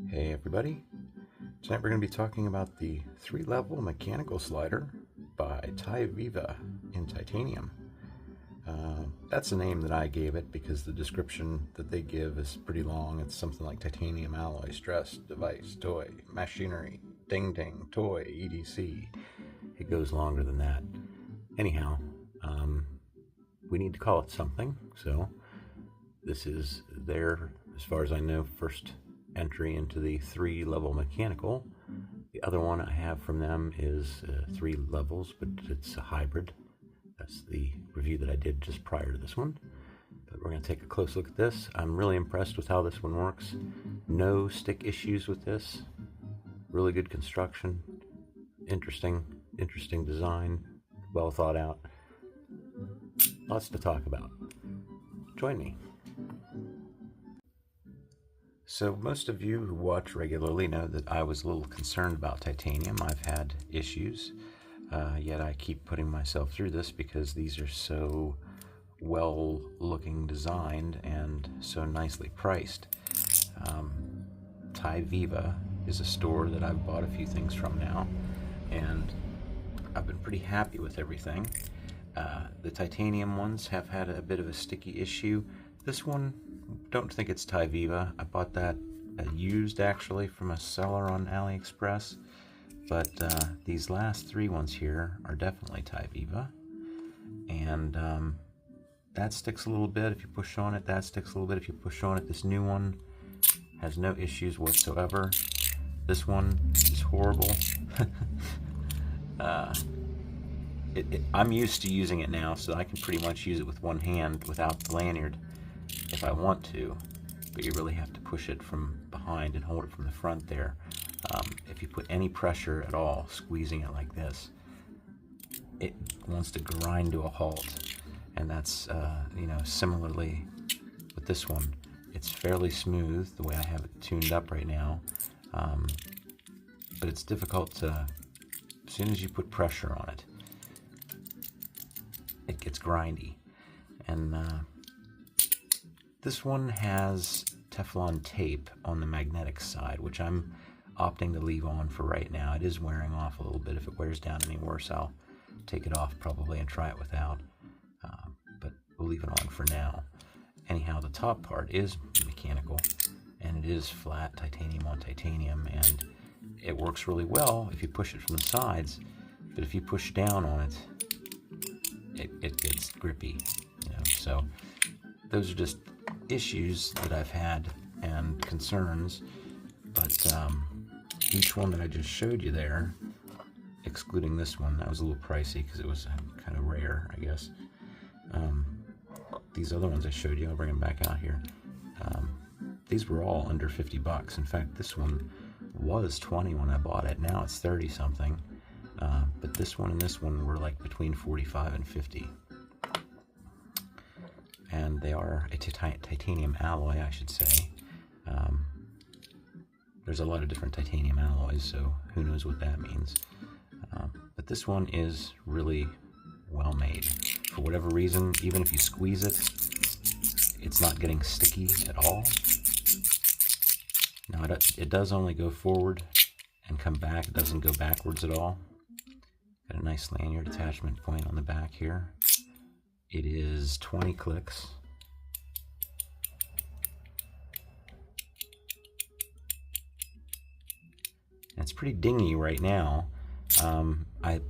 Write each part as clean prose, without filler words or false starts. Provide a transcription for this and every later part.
Hey everybody, tonight we're going to be talking about the 3-level mechanical slider by TIVIVA in titanium. That's the name that I gave it because the description that they give is pretty long. It's something like titanium alloy, stress, device, toy, machinery, Dingding, toy, EDC. It goes longer than that. Anyhow, we need to call it something, so this is their, as far as I know, first entry into the 3-level mechanical. The other one I have from them is 3 levels, but it's a hybrid. That's the review that I did just prior to this one. But we're going to take a close look at this. I'm really impressed with how this one works. No stick issues with this. Really good construction. Interesting design. Well thought out. Lots to talk about. Join me. So most of you who watch regularly know that I was a little concerned about titanium. I've had issues, yet I keep putting myself through this because these are so well looking designed and so nicely priced. TIVIVA is a store that I've bought a few things from now, and I've been pretty happy with everything. The titanium ones have had a bit of a sticky issue. This one, don't think it's TIVIVA. I bought that used actually from a seller on AliExpress, but these last 3 ones here are definitely TIVIVA, and that sticks a little bit if you push on it. That sticks a little bit if you push on it. This new one has no issues whatsoever. This one is horrible. I'm used to using it now, so I can pretty much use it with one hand without the lanyard if I want to, but you really have to push it from behind and hold it from the front there. If you put any pressure at all, squeezing it like this, it wants to grind to a halt. And that's, similarly with this one. It's fairly smooth the way I have it tuned up right now, but it's difficult to, as soon as you put pressure on it, it gets grindy. And this one has Teflon tape on the magnetic side, which I'm opting to leave on for right now. It is wearing off a little bit. If it wears down any worse, I'll take it off probably and try it without. But we'll leave it on for now. Anyhow, the top part is mechanical, and it is flat titanium on titanium, and it works really well if you push it from the sides. But if you push down on it, it gets grippy, So those are just issues that I've had and concerns, but each one that I just showed you there, excluding this one, that was a little pricey because it was kind of rare, I guess. These other ones I showed you, I'll bring them back out here. These were all under 50 bucks. In fact, this one was 20 when I bought it. Now it's 30 something. But this one and this one were like between 45 and 50. And they are a titanium alloy, I should say. There's a lot of different titanium alloys, so who knows what that means. But this one is really well made. For whatever reason, even if you squeeze it, it's not getting sticky at all. Now it does only go forward and come back. It doesn't go backwards at all. Got a nice lanyard attachment point on the back here. It is 20 clicks. And it's pretty dingy right now. I'm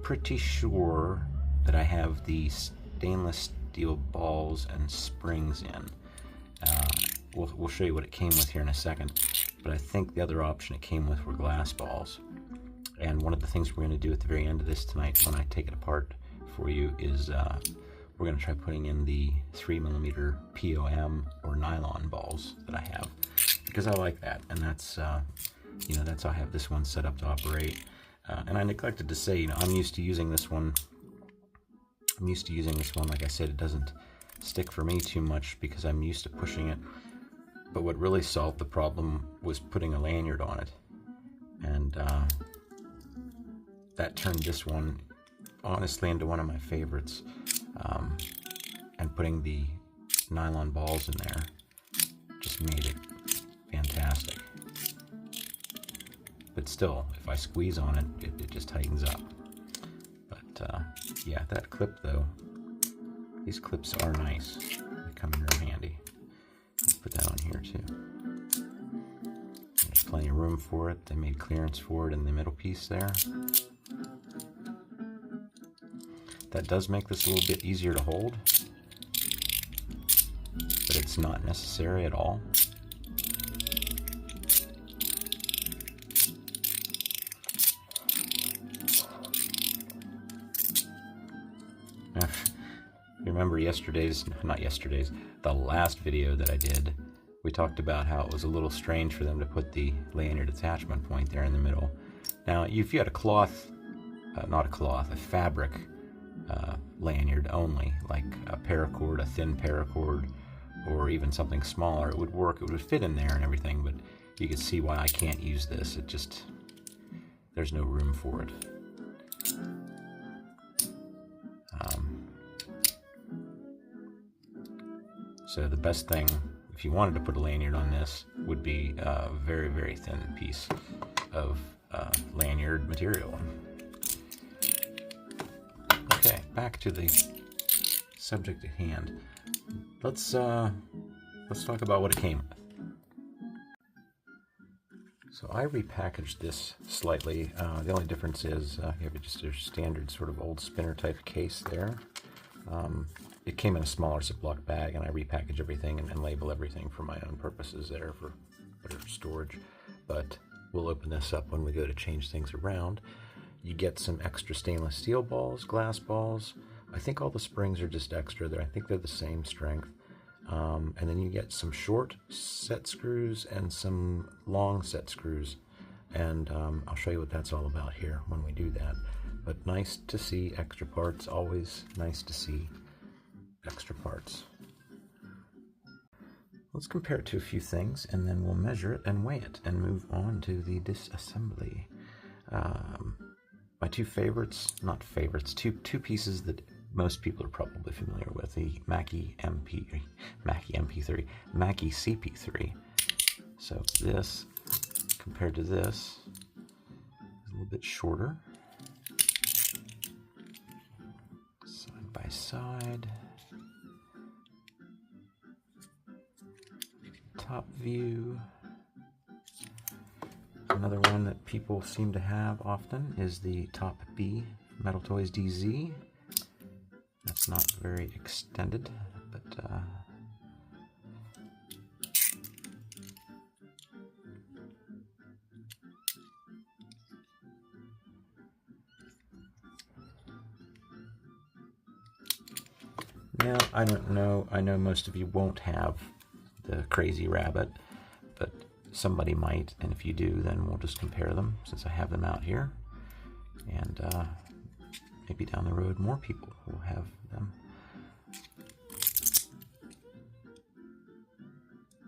pretty sure that I have the stainless steel balls and springs in. We'll show you what it came with here in a second, but I think the other option it came with were glass balls. And one of the things we're going to do at the very end of this tonight, when I take it apart for you, is we're going to try putting in the 3mm POM or nylon balls that I have, because I like that, and that's that's how I have this one set up to operate. And I neglected to say, I'm used to using this one. Like I said, it doesn't stick for me too much because I'm used to pushing it. But what really solved the problem was putting a lanyard on it, and that turned this one honestly into one of my favorites. And putting the nylon balls in there just made it fantastic. but still, if I squeeze on it, it just tightens up. But yeah, that clip though, these clips are nice. They come in real handy. Let's put that on here too. There's plenty of room for it. They made clearance for it in the middle piece there. That does make this a little bit easier to hold, but it's not necessary at all. You remember the last video that I did, we talked about how it was a little strange for them to put the lanyard attachment point there in the middle. Now, if you had a cloth, a fabric lanyard only, like a paracord, a thin paracord, or even something smaller, it would work, it would fit in there and everything, but you can see why I can't use this. It just, there's no room for it. So the best thing, if you wanted to put a lanyard on this, would be a very, very thin piece of lanyard material. Okay, back to the subject at hand. Let's talk about what it came with. So I repackaged this slightly. The only difference is you have just a standard sort of old spinner type case there. It came in a smaller Ziploc bag, and I repackage everything and label everything for my own purposes there for better storage. But we'll open this up when we go to change things around. You get some extra stainless steel balls, glass balls. I think all the springs are just extra there. I think they're the same strength. And then you get some short set screws and some long set screws. And I'll show you what that's all about here when we do that. But nice to see extra parts, always nice to see extra parts. Let's compare it to a few things, and then we'll measure it and weigh it and move on to the disassembly. My two favorites, not favorites, two pieces that most people are probably familiar with, the Mackie MP3, Mackie CP3. So this, compared to this, is a little bit shorter. Side by side. Top view. Another one that people seem to have often is the Top B Metal Toys DZ. That's not very extended, but now I don't know. I know most of you won't have the Crazy Rabbit, but somebody might, and if you do, then we'll just compare them since I have them out here, and maybe down the road more people will have them.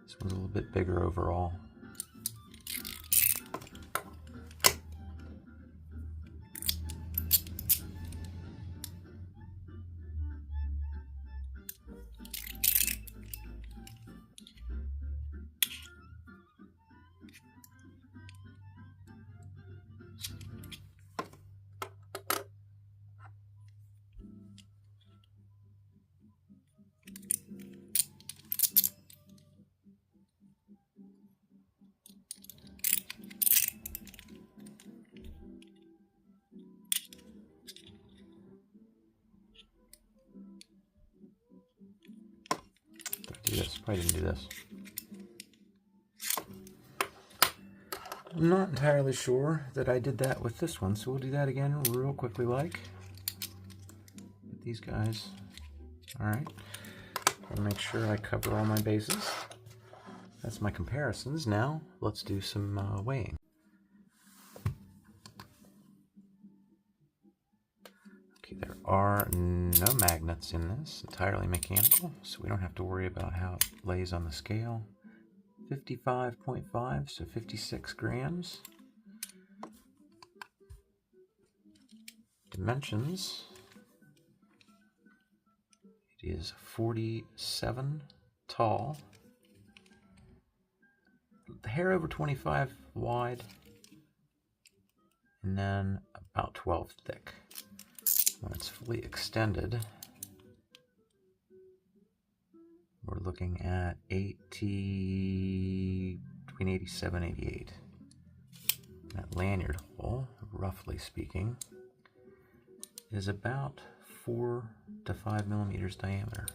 This one's a little bit bigger overall. Probably didn't do this. I'm not entirely sure that I did that with this one, so we'll do that again real quickly like. Get these guys. Alright. I'll make sure I cover all my bases. That's my comparisons. Now, let's do some weighing. Okay, there are no magnets in this, entirely mechanical, so we don't have to worry about how it lays on the scale. 55.5, so 56 grams. Dimensions, it is 47 tall, a hair over 25 wide, and then about 12 thick. When it's fully extended, we're looking at between 87 and 88. That lanyard hole, roughly speaking, is about 4 to 5 millimeters diameter.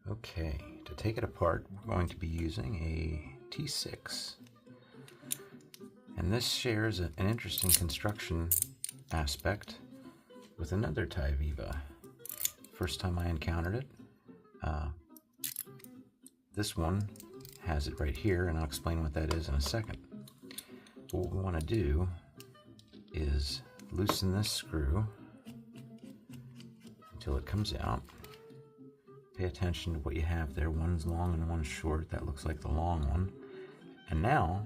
Okay, to take it apart, we're going to be using a T6. And this shares an interesting construction aspect with another TIVIVA. First time I encountered it. This one has it right here, and I'll explain what that is in a second. But what we want to do is loosen this screw until it comes out. Pay attention to what you have there. One's long and one's short. That looks like the long one. And now,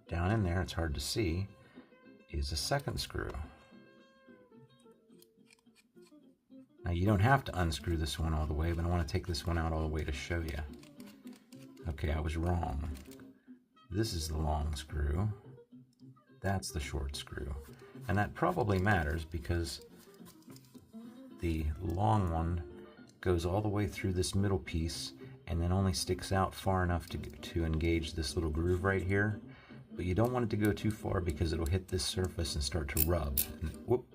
down in there, it's hard to see, is a second screw. Now you don't have to unscrew this one all the way, but I want to take this one out all the way to show you. Okay, I was wrong. This is the long screw. That's the short screw. And that probably matters because the long one goes all the way through this middle piece and then only sticks out far enough to engage this little groove right here. But you don't want it to go too far because it'll hit this surface and start to rub. And, whoop,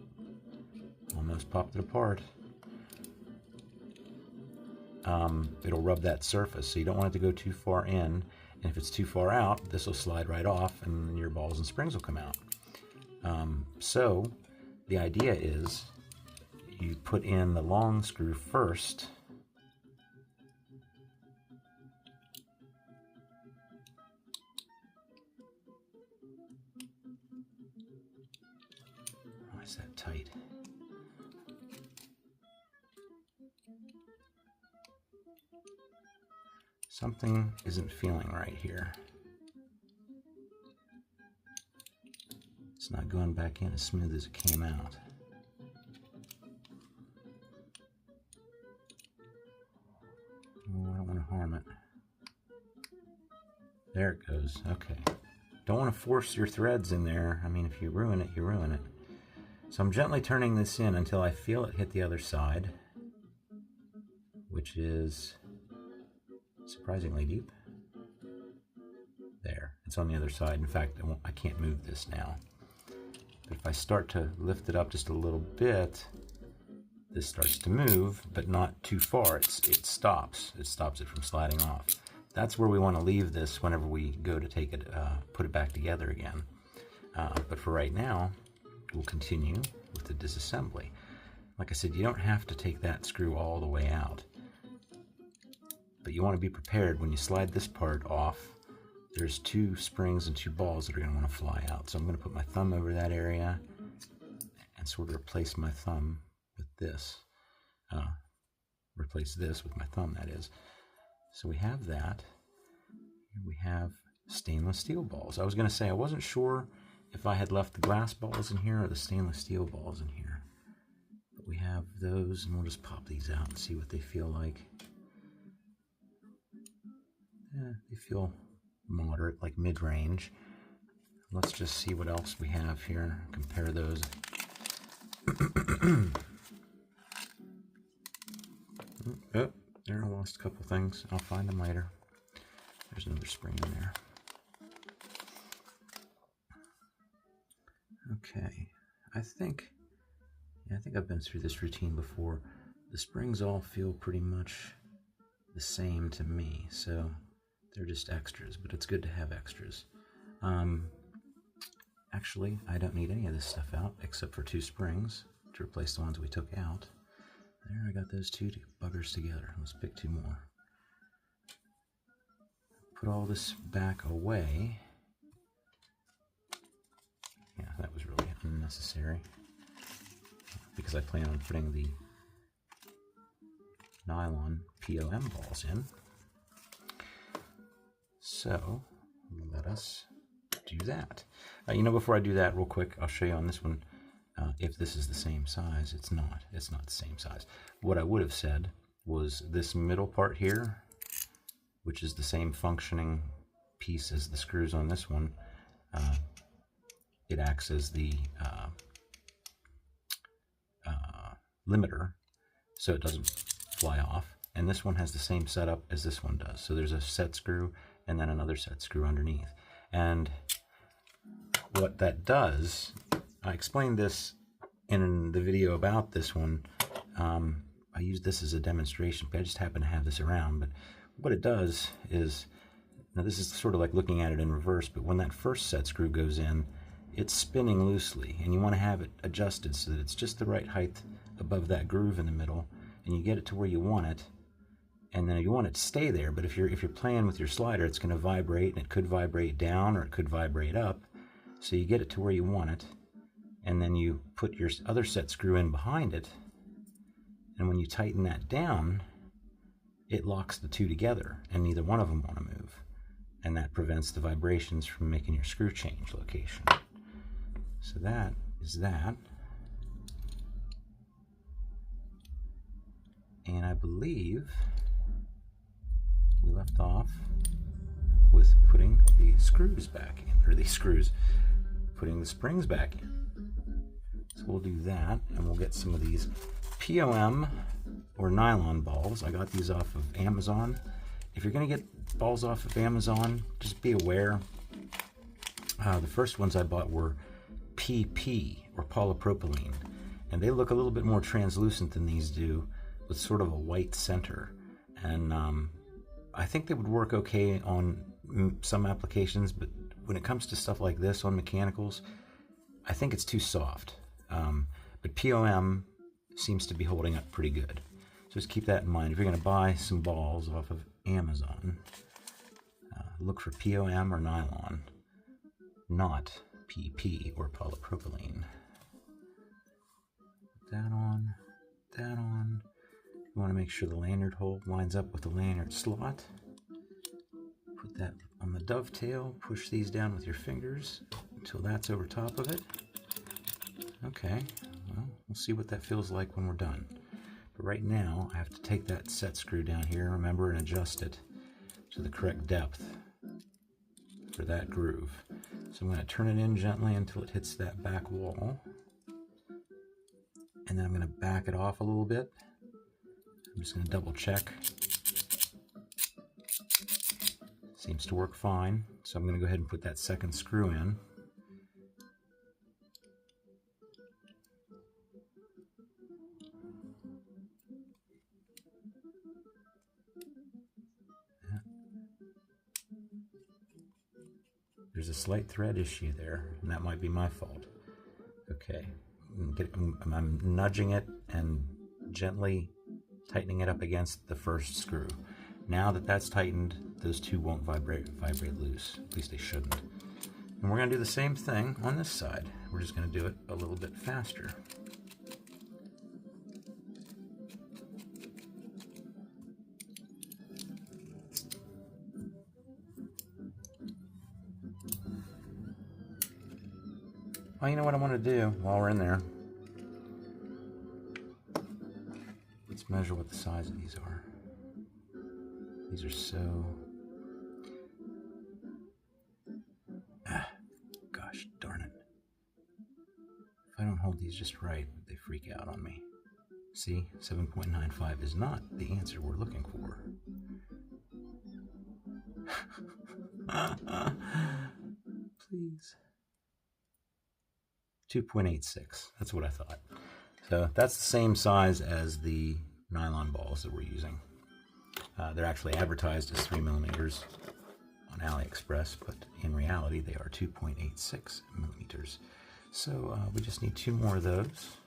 almost popped it apart. It'll rub that surface, so you don't want it to go too far in. And if it's too far out, this will slide right off and your balls and springs will come out. So the idea is you put in the long screw first. Why is that tight? Something isn't feeling right here. It's not going back in as smooth as it came out. Oh, I don't want to harm it. There it goes. Okay. Don't want to force your threads in there. I mean, if you ruin it, you ruin it. So I'm gently turning this in until I feel it hit the other side, which is surprisingly deep. There, it's on the other side. In fact, I can't move this now. But if I start to lift it up just a little bit, this starts to move, but not too far. It stops. It stops it from sliding off. That's where we want to leave this whenever we go to take it, put it back together again. But for right now, we'll continue with the disassembly. Like I said, you don't have to take that screw all the way out. But you want to be prepared when you slide this part off. There's 2 springs and 2 balls that are going to want to fly out. So I'm going to put my thumb over that area and sort of replace my thumb with this. Replace this with my thumb, that is. So we have that. Here we have stainless steel balls. I was going to say I wasn't sure if I had left the glass balls in here or the stainless steel balls in here. But we have those, and we'll just pop these out and see what they feel like. Yeah, they feel moderate, like mid-range. Let's just see what else we have here. Compare those. Oh, there, I lost a couple things. I'll find them later. There's another spring in there. Okay, I think I've been through this routine before. The springs all feel pretty much the same to me, so they're just extras, but it's good to have extras. Actually, I don't need any of this stuff out except for 2 springs to replace the ones we took out. There, I got those 2 buggers together. Let's pick 2 more. Put all this back away. Yeah, that was really unnecessary because I plan on putting the nylon POM balls in. So let us do that. Before I do that, real quick, I'll show you on this one if this is the same size. It's not. It's not the same size. What I would have said was this middle part here, which is the same functioning piece as the screws on this one. It acts as the limiter, so it doesn't fly off. And this one has the same setup as this one does. So there's a set screw and then another set screw underneath. And what that does, I explained this in the video about this one. I used this as a demonstration, but I just happen to have this around. But what it does is, now this is sort of like looking at it in reverse, but when that first set screw goes in, it's spinning loosely, and you want to have it adjusted so that it's just the right height above that groove in the middle, and you get it to where you want it, and then you want it to stay there. But if you're playing with your slider, it's going to vibrate, and it could vibrate down or it could vibrate up. So you get it to where you want it, and then you put your other set screw in behind it, and when you tighten that down, it locks the two together, and neither one of them want to move, and that prevents the vibrations from making your screw change location. So that is that. And I believe we left off with putting the screws back in, or putting the springs back in. So we'll do that, and we'll get some of these POM or nylon balls. I got these off of Amazon. If you're going to get balls off of Amazon, just be aware. The first ones I bought were PP, or polypropylene, and they look a little bit more translucent than these do, with sort of a white center. And I think they would work okay on some applications, but when it comes to stuff like this on mechanicals, I think it's too soft. But POM seems to be holding up pretty good. So just keep that in mind. If you're going to buy some balls off of Amazon, look for POM or nylon, not PP or polypropylene. Put that on, that on. You want to make sure the lanyard hole lines up with the lanyard slot. Put that on the dovetail. Push these down with your fingers until that's over top of it. Okay, well, we'll see what that feels like when we're done. But right now, I have to take that set screw down here, remember, and adjust it to the correct depth for that groove. So I'm going to turn it in gently until it hits that back wall. And then I'm going to back it off a little bit. I'm just going to double check. Seems to work fine. So I'm going to go ahead and put that second screw in. There's a slight thread issue there, and that might be my fault. Okay, I'm nudging it and gently tightening it up against the first screw. Now that that's tightened, those two won't vibrate loose. At least they shouldn't. And we're going to do the same thing on this side. We're just going to do it a little bit faster. Well, you know what I want to do while we're in there? Let's measure what the size of these are. These are so... gosh darn it. If I don't hold these just right, they freak out on me. See, 7.95 is not the answer we're looking for. Please. 2.86, that's what I thought. So that's the same size as the nylon balls that we're using. They're actually advertised as 3 millimeters on AliExpress, but in reality they are 2.86 millimeters. So we just need 2 more of those.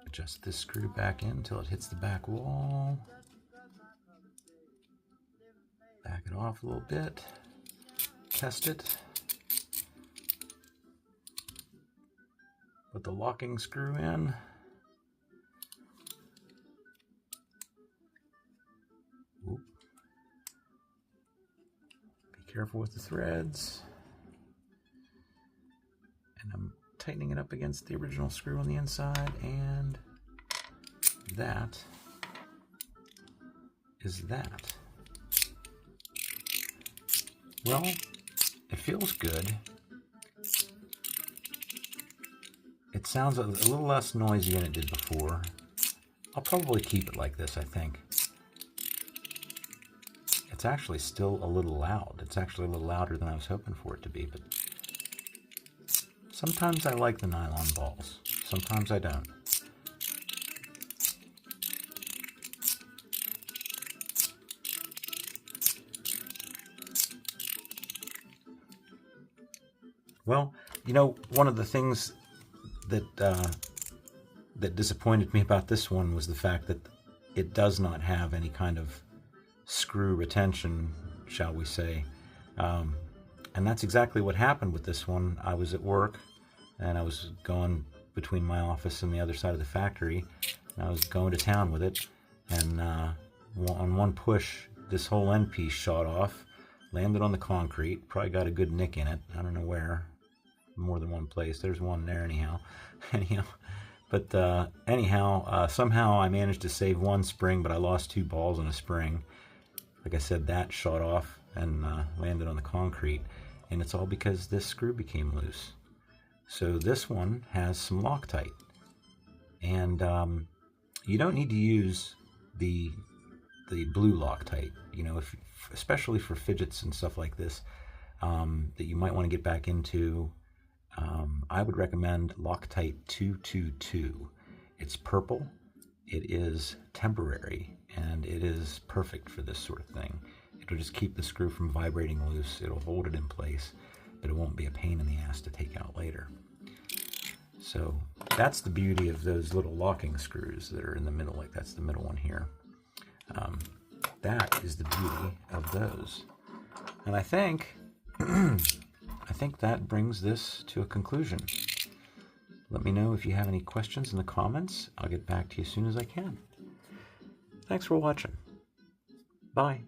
Adjust this screw back in until it hits the back wall. Back it off a little bit, test it. Put the locking screw in. Oop. Be careful with the threads. And I'm tightening it up against the original screw on the inside, and that is that. Well, it feels good. It sounds a little less noisy than it did before. I'll probably keep it like this, I think. It's actually still a little loud. It's actually a little louder than I was hoping for it to be, but sometimes I like the nylon balls. Sometimes I don't. Well, you know, one of the things that that disappointed me about this one was the fact that it does not have any kind of screw retention, shall we say. And that's exactly what happened with this one. I was at work, and I was going between my office and the other side of the factory, and I was going to town with it, and on one push, this whole end piece shot off, landed on the concrete, probably got a good nick in it. I don't know where. More than one place. There's one there anyhow. But somehow I managed to save one spring, but I lost 2 balls on a spring. Like I said, that shot off and landed on the concrete, and it's all because this screw became loose. So this one has some Loctite, and you don't need to use the blue Loctite. You know, especially for fidgets and stuff like this that you might want to get back into. I would recommend Loctite 222. It's purple, it is temporary, and it is perfect for this sort of thing. It'll just keep the screw from vibrating loose, it'll hold it in place, but it won't be a pain in the ass to take out later. So that's the beauty of those little locking screws that are in the middle, like that's the middle one here. That is the beauty of those. And I think that brings this to a conclusion. Let me know if you have any questions in the comments. I'll get back to you as soon as I can. Thanks for watching. Bye.